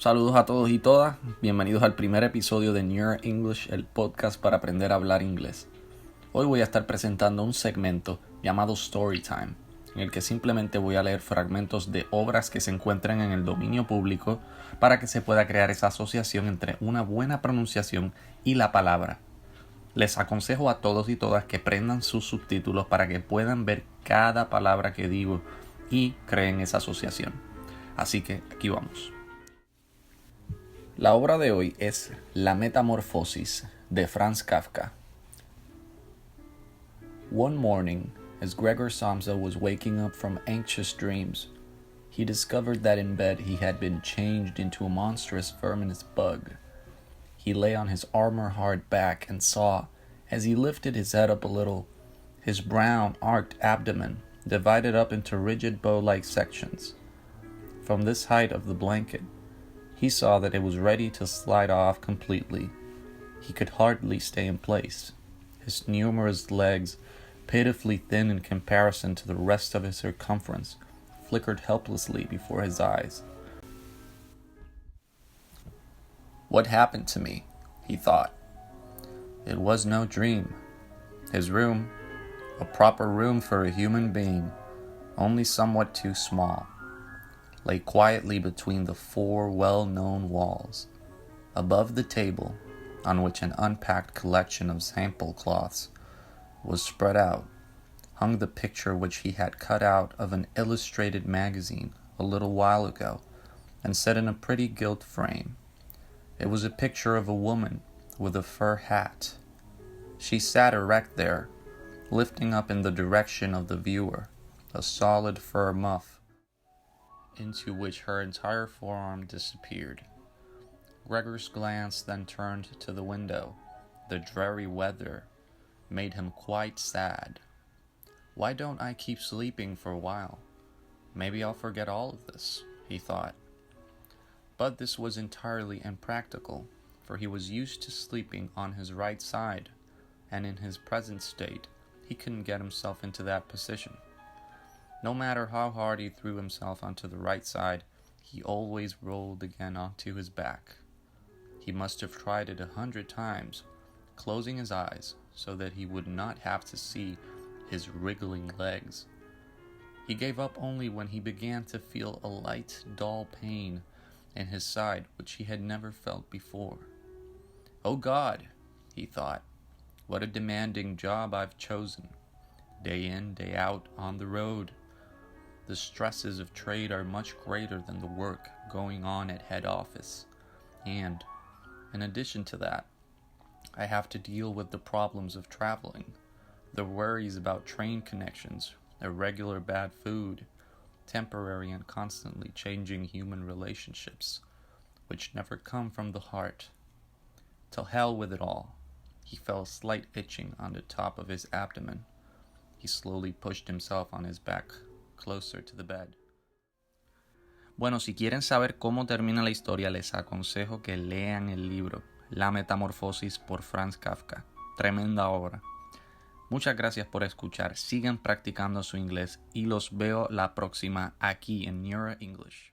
Saludos a todos y todas, bienvenidos al primer episodio de Neuro English, el podcast para aprender a hablar inglés. Hoy voy a estar presentando un segmento llamado Storytime, en el que simplemente voy a leer fragmentos de obras que se encuentran en el dominio público para que se pueda crear esa asociación entre una buena pronunciación y la palabra. Les aconsejo a todos y todas que prendan sus subtítulos para que puedan ver cada palabra que digo y creen esa asociación. Así que aquí vamos. La obra de hoy es La Metamorphosis de Franz Kafka. One morning, as Gregor Samsa was waking up from anxious dreams, he discovered that in bed he had been changed into a monstrous verminous bug. He lay on his armor-hard back and saw, as he lifted his head up a little, his brown, arched abdomen divided up into rigid bow-like sections. From this height of the blanket, he saw that it was ready to slide off completely. He could hardly stay in place. His numerous legs, pitifully thin in comparison to the rest of his circumference, flickered helplessly before his eyes. What happened to me? He thought. It was no dream. His room, a proper room for a human being, only somewhat too small, lay quietly between the four well-known walls. Above the table, on which an unpacked collection of sample cloths was spread out, hung the picture which he had cut out of an illustrated magazine a little while ago and set in a pretty gilt frame. It was a picture of a woman with a fur hat. She sat erect there, lifting up in the direction of the viewer a solid fur muff, into which her entire forearm disappeared. Gregor's glance then turned to the window. The dreary weather made him quite sad. Why don't I keep sleeping for a while? Maybe I'll forget all of this, he thought. But this was entirely impractical, for he was used to sleeping on his right side, and in his present state, he couldn't get himself into that position. No matter how hard he threw himself onto the right side, he always rolled again onto his back. He must have tried it 100 times, closing his eyes so that he would not have to see his wriggling legs. He gave up only when he began to feel a light, dull pain in his side which he had never felt before. Oh God, he thought, what a demanding job I've chosen. Day in, day out, on the road. The stresses of trade are much greater than the work going on at head office. And, in addition to that, I have to deal with the problems of traveling, the worries about train connections, irregular bad food, temporary and constantly changing human relationships, which never come from the heart. To hell with it all. He felt a slight itching on the top of his abdomen. He slowly pushed himself on his back, closer to the bed. Bueno, si quieren saber cómo termina la historia, les aconsejo que lean el libro La Metamorphosis por Franz Kafka. Tremenda obra. Muchas gracias por escuchar. Sigan practicando su inglés y los veo la próxima aquí en Neuro English.